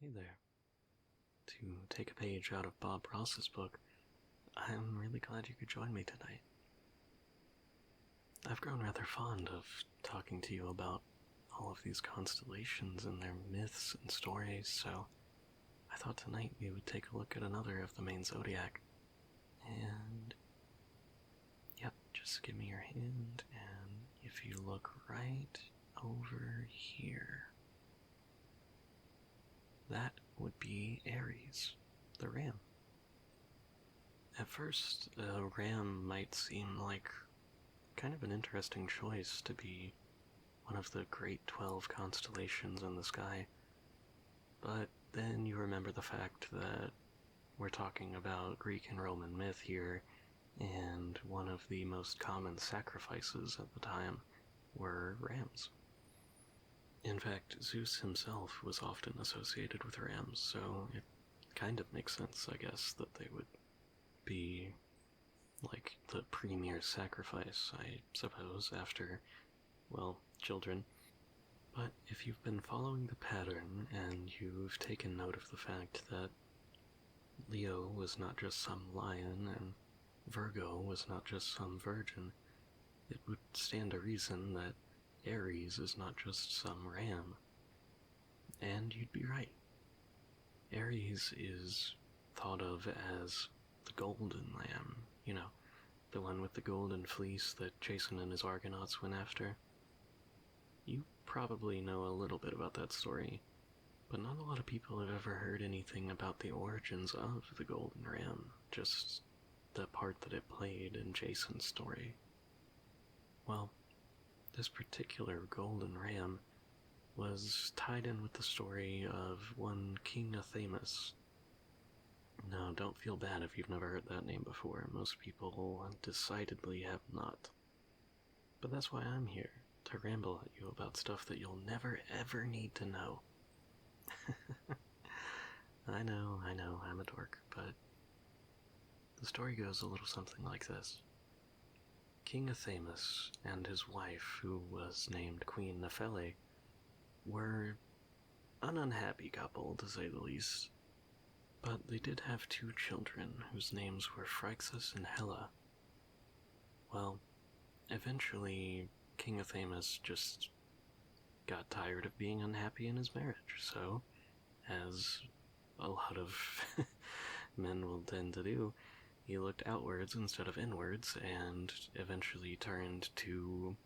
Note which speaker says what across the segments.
Speaker 1: Hey there. To take a page out of Bob Ross's book, I'm really glad you could join me tonight. I've grown rather fond of talking to you about all of these constellations and their myths and stories, so I thought tonight we would take a look at another of the main zodiac. And yep, just give me your hand, and if you look right over here, that would be Aries, the ram. At first, a ram might seem like kind of an interesting choice to be one of the great 12 constellations in the sky, but then you remember the fact that we're talking about Greek and Roman myth here, and one of the most common sacrifices at the time were rams. In fact, Zeus himself was often associated with rams, so it kind of makes sense, I guess, that they would be like the premier sacrifice, I suppose, after, well, children. But if you've been following the pattern and you've taken note of the fact that Leo was not just some lion and Virgo was not just some virgin, it would stand to reason that Aries is not just some ram. And you'd be right. Aries is thought of as the golden lamb, the one with the golden fleece that Jason and his Argonauts went after. You probably know a little bit about that story, but not a lot of people have ever heard anything about the origins of the golden ram, just the part that it played in Jason's story. Well, this particular golden ram was tied in with the story of one King Athamas. No, don't feel bad if you've never heard that name before. Most people decidedly have not. But that's why I'm here, to ramble at you about stuff that you'll never ever need to know. I know, I'm a dork, but the story goes a little something like this. King Athamas and his wife, who was named Queen Nephele, were an unhappy couple, to say the least. But they did have two children whose names were Phrixus and Helle. Well, eventually, King Athamas just got tired of being unhappy in his marriage, so, as a lot of men will tend to do, he looked outwards instead of inwards and eventually turned to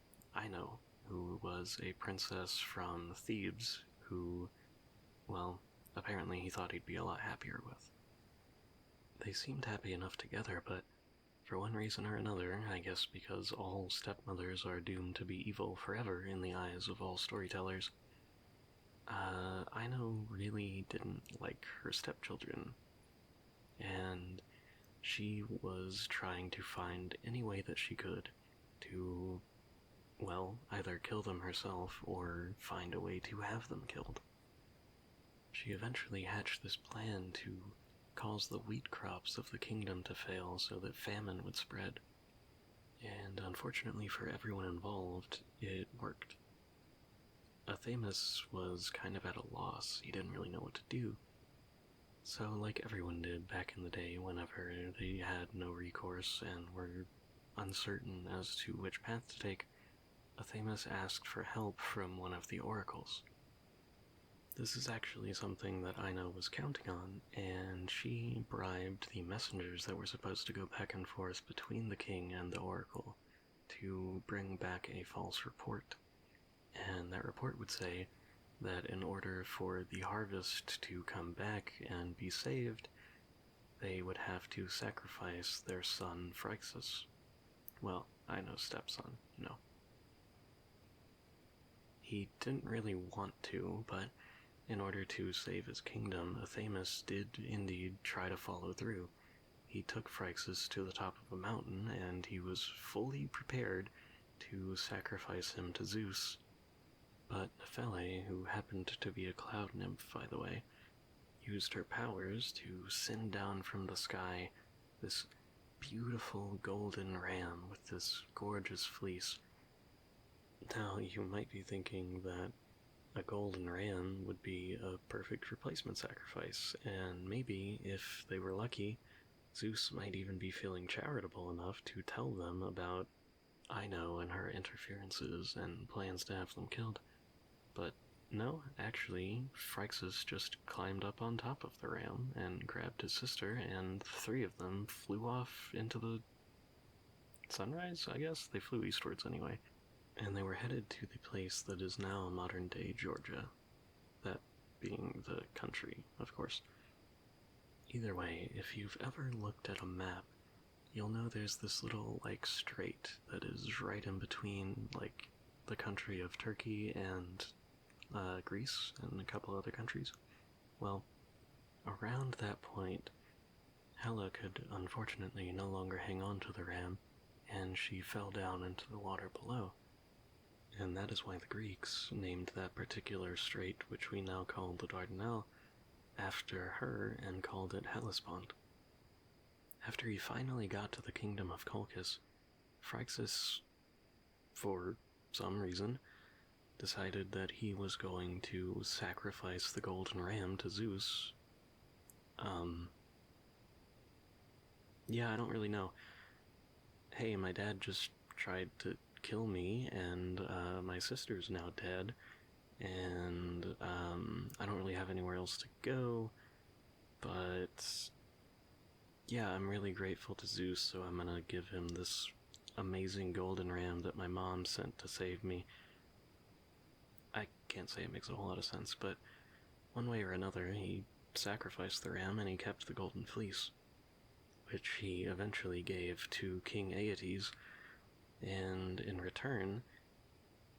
Speaker 1: Ino, who was a princess from Thebes who, well, apparently he thought he'd be a lot happier with. They seemed happy enough together, but for one reason or another, I guess because all stepmothers are doomed to be evil forever in the eyes of all storytellers, Ino really didn't like her stepchildren, and she was trying to find any way that she could to, well, either kill them herself or find a way to have them killed. She eventually hatched this plan to cause the wheat crops of the kingdom to fail so that famine would spread. And unfortunately for everyone involved, it worked. Athamas was kind of at a loss. He didn't really know what to do. So, like everyone did back in the day whenever they had no recourse and were uncertain as to which path to take, Athamas asked for help from one of the oracles. This is actually something that Ino was counting on, and she bribed the messengers that were supposed to go back and forth between the king and the oracle to bring back a false report. And that report would say that in order for the harvest to come back and be saved, they would have to sacrifice their son Phrixus. Well, Ino's stepson, He didn't really want to, but in order to save his kingdom, Athamas did indeed try to follow through. He took Phrixus to the top of a mountain, and he was fully prepared to sacrifice him to Zeus. But Nephele, who happened to be a cloud nymph, by the way, used her powers to send down from the sky this beautiful golden ram with this gorgeous fleece. Now, you might be thinking that a golden ram would be a perfect replacement sacrifice, and maybe, if they were lucky, Zeus might even be feeling charitable enough to tell them about Ino and her interferences and plans to have them killed. But no, actually, Phrixus just climbed up on top of the ram and grabbed his sister, and the three of them flew off into the sunrise, I guess? They flew eastwards anyway. And they were headed to the place that is now modern-day Georgia. That being the country, of course. Either way, if you've ever looked at a map, you'll know there's this little, strait that is right in between, the country of Turkey and Greece and a couple other countries. Well, around that point, Hela could unfortunately no longer hang on to the ram, and she fell down into the water below. And that is why the Greeks named that particular strait, which we now call the Dardanelles, after her and called it Hellespont. After he finally got to the kingdom of Colchis, Phrixus, for some reason, decided that he was going to sacrifice the golden ram to Zeus. Yeah, I don't really know. Hey, my dad just tried to kill me, and my sister's now dead, and I don't really have anywhere else to go, but yeah, I'm really grateful to Zeus, so I'm gonna give him this amazing golden ram that my mom sent to save me. I can't say it makes a whole lot of sense, but one way or another, he sacrificed the ram and he kept the golden fleece, which he eventually gave to King Aeetes, and in return,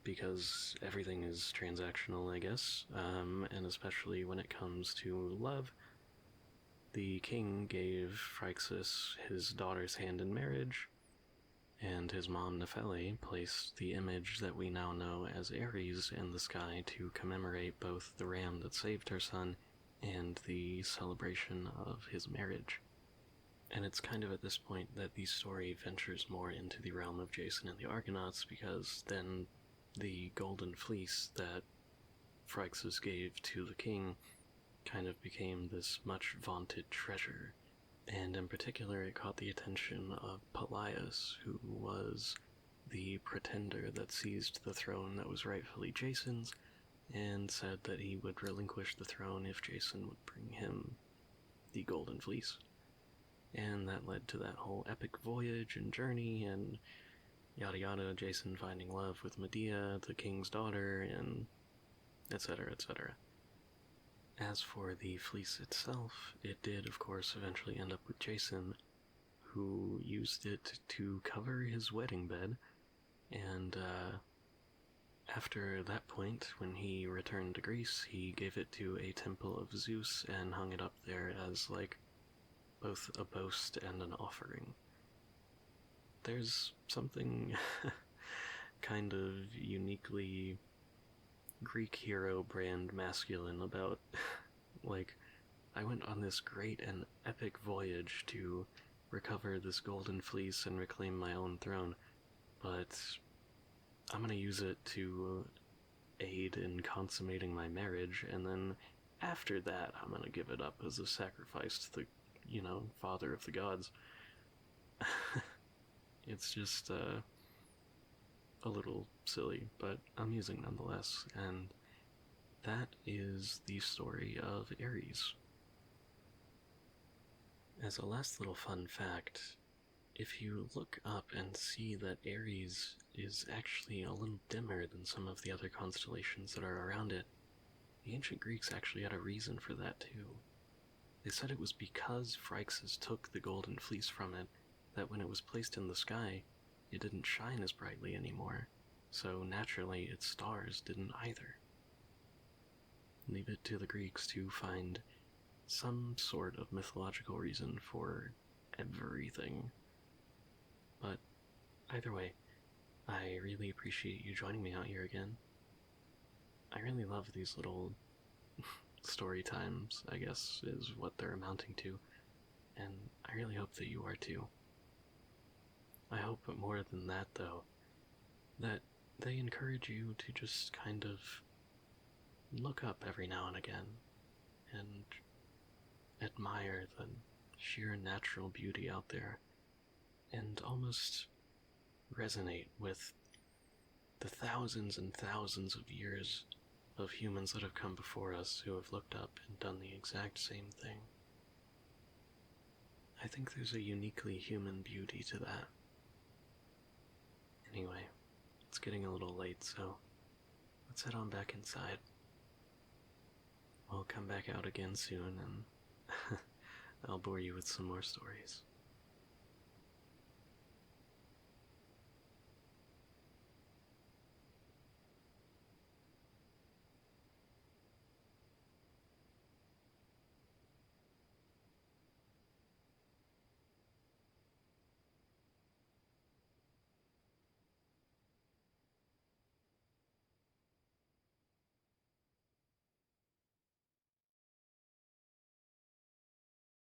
Speaker 1: because everything is transactional, I guess, and especially when it comes to love, the king gave Phrixus his daughter's hand in marriage, and his mom Nephele placed the image that we now know as Aries in the sky to commemorate both the ram that saved her son and the celebration of his marriage. And it's kind of at this point that the story ventures more into the realm of Jason and the Argonauts, because then the golden fleece that Phrixus gave to the king kind of became this much vaunted treasure, and in particular it caught the attention of Pelias, who was the pretender that seized the throne that was rightfully Jason's, and said that he would relinquish the throne if Jason would bring him the golden fleece. And that led to that whole epic voyage and journey, and yada yada, Jason finding love with Medea, the king's daughter, and etc., etc. As for the fleece itself, it did, of course, eventually end up with Jason, who used it to cover his wedding bed, and after that point, when he returned to Greece, he gave it to a temple of Zeus and hung it up there as, both a boast and an offering. There's something kind of uniquely Greek hero brand masculine about, I went on this great and epic voyage to recover this golden fleece and reclaim my own throne, but I'm gonna use it to aid in consummating my marriage, and then after that I'm gonna give it up as a sacrifice to the, father of the gods. It's just, a little silly, but amusing nonetheless, and that is the story of Aries. As a last little fun fact, if you look up and see that Aries is actually a little dimmer than some of the other constellations that are around it, the ancient Greeks actually had a reason for that too. They said it was because Phrixus took the golden fleece from it that when it was placed in the sky, it didn't shine as brightly anymore, so naturally its stars didn't either. Leave it to the Greeks to find some sort of mythological reason for everything. But either way, I really appreciate you joining me out here again. I really love these little story times, I guess, is what they're amounting to, and I really hope that you are too. I hope more than that, though, that they encourage you to just kind of look up every now and again and admire the sheer natural beauty out there and almost resonate with the thousands and thousands of years of humans that have come before us who have looked up and done the exact same thing. I think there's a uniquely human beauty to that. Anyway, it's getting a little late, so let's head on back inside. We'll come back out again soon and I'll bore you with some more stories.